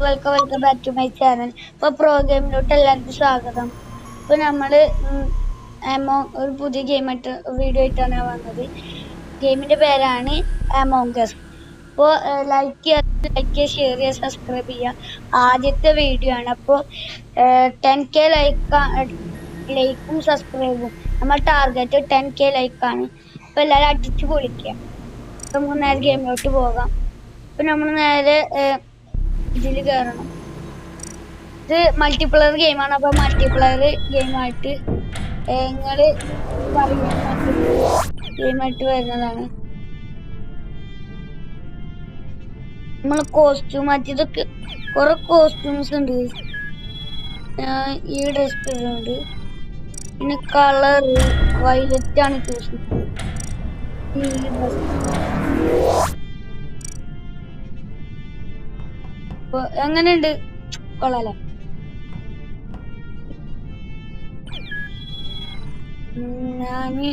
Welcome back to my channel. ഇപ്പോൾ പ്രോഗ്രാമിലോട്ട് എല്ലാവർക്കും സ്വാഗതം. ഇപ്പോൾ നമ്മൾ ഒരു പുതിയ വീഡിയോ ആയിട്ടാണ് വന്നത്. ഗെയിമിന്റെ പേരാണ് അമോംഗസ്. അപ്പോൾ ലൈക്ക് ചെയ്യുക, ഷെയർ ചെയ്യുക, സബ്സ്ക്രൈബ് ചെയ്യുക. ആദ്യത്തെ വീഡിയോ ആണ്. അപ്പോൾ 10K ലൈക്കും സബ്സ്ക്രൈബും. നമ്മൾ ടാർഗറ്റ് 10K ലൈക്കാണ്. അപ്പോൾ എല്ലാവരും അടിച്ചു പൊളിക്കുക. നമുക്ക് നേരെ ഗെയിമിലോട്ട് പോകാം. ഇപ്പൊ നമ്മൾ നേരെ ഇതിൽ കയറണം. ഇത് മൾട്ടിപ്ലെയർ ഗെയിമാണ്. അപ്പൊ മൾട്ടിപ്ലെയർ ഗെയിമായിട്ട് നിങ്ങള് ഗെയിമായിട്ട് വരുന്നതാണ്. നമ്മള് കോസ്റ്റ്യൂം മറ്റേതൊക്കെ കുറെ കോസ്റ്റ്യൂംസ് ഉണ്ട്. ഈ ഡ്രസ് ഇടുന്നുണ്ട്. പിന്നെ കളർ വയലറ്റ് ആണ് ചൂസ് ചെയ്യുന്നത്. ഈ ഡ്രസ് എങ്ങനെയുണ്ട്? കൊള്ളാലോ. ഞാന്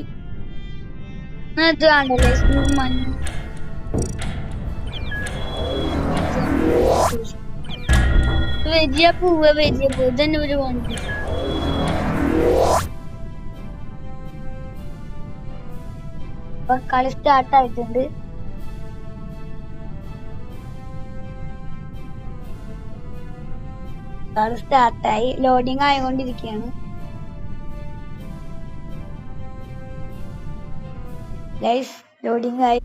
ഇത് കണ്ടല്ലേ മഞ്ഞ വലിയ പൂവ് തന്നെ ഒരു വണ്ടി. കളി സ്റ്റാർട്ട് ആയിട്ടുണ്ട്. സ്റ്റാർട്ടായി ലോഡിങ് ആയിക്കൊണ്ടിരിക്കുകയാണ്. ഗൈസ് ലോഡിങ് ആയി.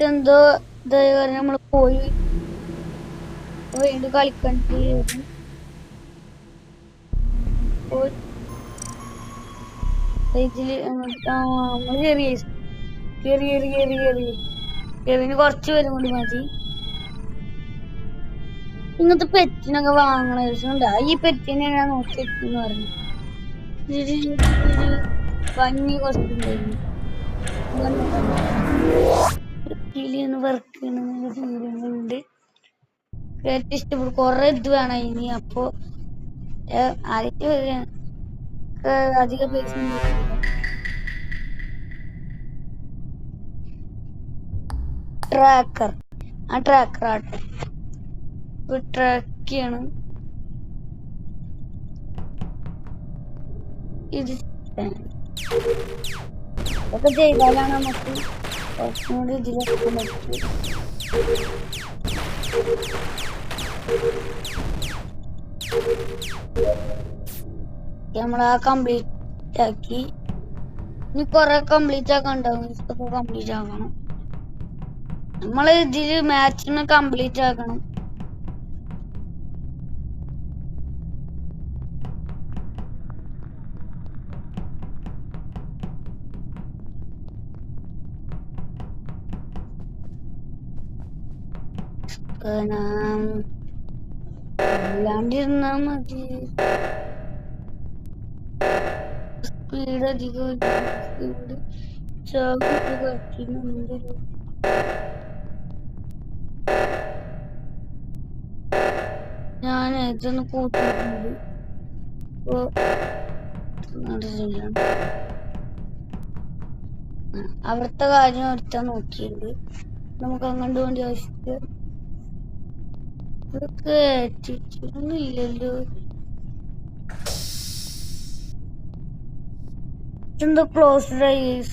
എന്തോ നമ്മൾ പോയി വീണ്ടും കളിക്കേണ്ടി വരും. ചെറിയ കുറച്ച് പേരും കൊണ്ട് മതി. ഇങ്ങനത്തെ പെറ്റിനൊക്കെ വാങ്ങണ ഈ പെറ്റിനെ ഞാൻ നോക്കിയെന്ന് പറഞ്ഞു. ഭംഗി കുറച്ചുണ്ടായിരുന്നു. വർക്ക് ഫീലിങ്ങുണ്ട്. ഇഷ്ടപ്പെടും. കൊറേ ഇത് വേണം ഇനി. അപ്പൊ ആദ്യം അധിക പൈസ ട്രാക്കർ ആട്ടെ ട്രാക്ക് ചെയ്യണം. ഇത് ഒക്കെ ചെയ്താലാണ് നമുക്ക് കുറച്ചുകൂടി ഇതിലെത്താൻ പറ്റും. നമ്മളാ കംപ്ലീറ്റ് ആക്കി. ഇനി കൊറേ കംപ്ലീറ്റ് ആക്കാൻ ഉണ്ടാവും. ഇതൊക്കെ കംപ്ലീറ്റ് ആക്കണം. നമ്മള് ഇതില് മാക്സിമം കംപ്ലീറ്റ് ആക്കണം. അല്ലാണ്ടിരുന്നാ മതി. സ്പീഡ് അധികം ഞാൻ ഇതൊന്ന് കൂട്ടിയിട്ടുണ്ട്. അവിടുത്തെ കാര്യം ഒരുത്താൻ നോക്കിയിട്ടുണ്ട്. നമുക്ക് അങ്ങോട്ട് വേണ്ടി ആവശ്യമില്ല. ഇല്ലല്ലോ. ഇതെന്തോ ക്ലോസ് ഡ്രൈവ്.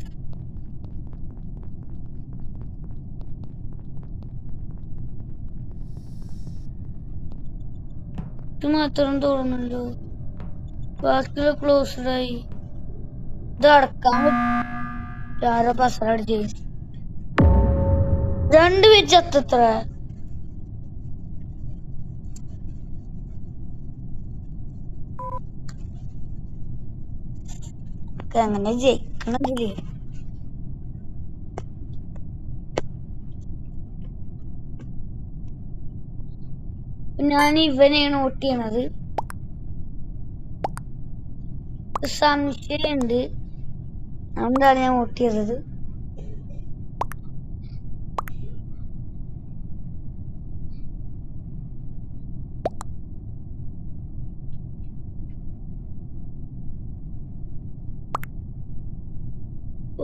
ഇത് മാത്രം തോന്നുന്നല്ലോ. ബാക്കിയുള്ള ക്ലോസ് ഡ്രൈവ്. ഇത് അടക്കാൻ ആരോ പസറടിച്ച് 2 വെച്ചത്ര. അങ്ങനെ ജയിക്കണതില്ലേ? ഞാൻ ഇവനെയാണ് നോട്ട് ചെയ്യണത്. സംശയമുണ്ട്. അതുകൊണ്ടാണ് ഞാൻ നോട്ട് ചെയ്തത്.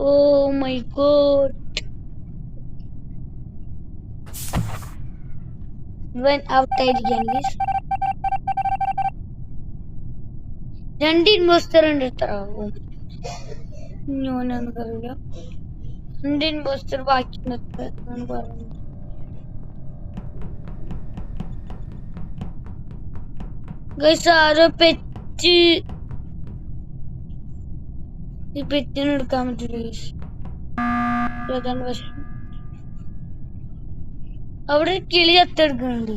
Oh my god. ഇവൻ ഔട്ടായിരിക്കുകയാണ് ഗൈസ്. 2 ഇൻവെസ്റ്റർ ഉണ്ട്. ഇത്ര ഞാനറിയില്ല. 2 ഇൻവെസ്റ്റർ ബാക്കി പറഞ്ഞു. ഗൈസ് ആരോ പെറ്റ്, ഈ പെറ്റിന് എടുക്കാൻ പറ്റില്ല ഗൈസ്. അതാണ് പ്രശ്നം. അവിടെ കിളി ചത്തെടുക്കുന്നുണ്ട്.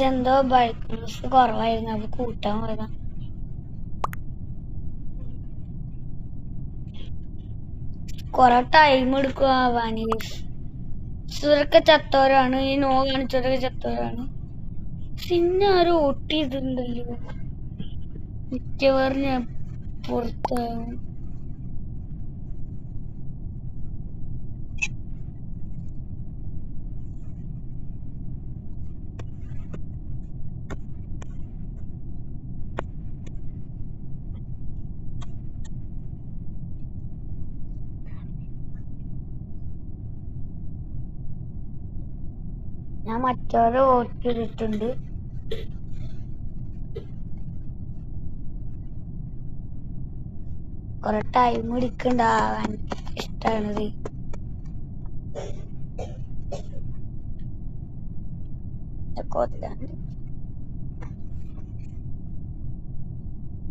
എന്തോ ബ്രൈറ്റ്നസ് കുറവായിരുന്നു, അത് കൂട്ടാൻ പോയതാ. കൊറേ ടൈം എടുക്കുക ആവാന്. ഇവരൊക്കെ ചത്തവരാണ്, ഈ നോ കാണിച്ചവരൊക്കെ ചത്തവരാണ്. പിന്നെ ആരും വോട്ട് ചെയ്തിട്ടുണ്ടല്ലോ. മിക്കവാറും ഞാൻ പുറത്താവും. ഞാൻ മറ്റവരെ വോട്ട് ചെയ്തിട്ടുണ്ട്. കൊറേ ടൈം എടുക്കണ്ടാവാൻ ഇഷ്ടാണത്.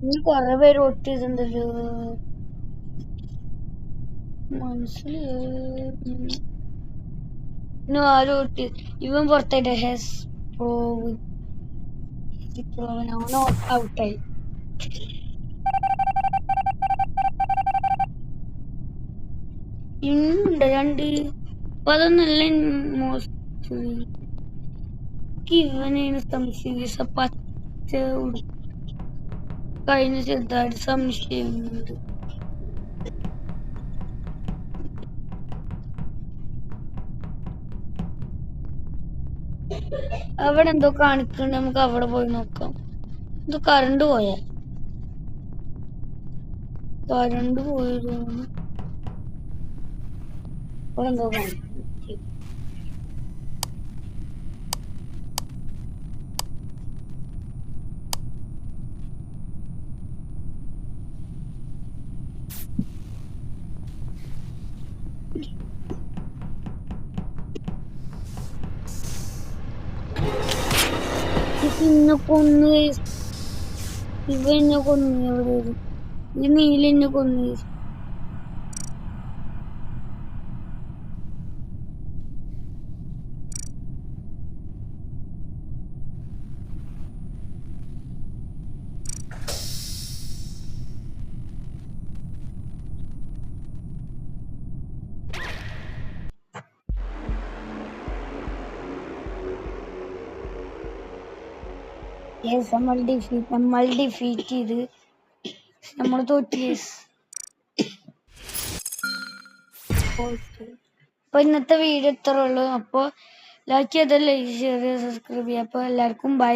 ഇനി കൊറേ പേര് വോട്ട് ചെയ്തിട്ടുണ്ടല്ലോ. മനസ്സിലായി ആരും വോട്ട് ചെയ്ത്. ഇവൻ പുറത്തായിട്ട് ഹെസ് ഔട്ടായി. ഇന്നുണ്ട് 2. അപ്പൊ അതൊന്നല്ല ഇവനാണ് സംശയം. പച്ച കഴിഞ്ഞ ചെറുതായിട്ട് സംശയമുണ്ട്. അവിടെ എന്തോ കാണിക്കണ്ട്, നമുക്ക് അവിടെ പോയി നോക്കാം. ഇത് കറണ്ട് പോയോ? അവിടെ എന്തോ കാണിക്കും. ഇന്നെ കൊന്നു, ഇവ എന്നെ കൊന്നു. എവിടെ ഈ നീല എന്നെ കൊന്നു. നമ്മൾ ഡിഫീറ്റ് ചെയ്ത് നമ്മൾ തോറ്റി. അപ്പൊ ഇന്നത്തെ വീഡിയോ ഇത്രേ ഉള്ളൂ. അപ്പോൾ ലൈക്ക് ചെയ്താൽ ലൈക്ക്, ഷെയർ, സബ്സ്ക്രൈബ് ചെയ്യുക. അപ്പോൾ എല്ലാവർക്കും ബൈ.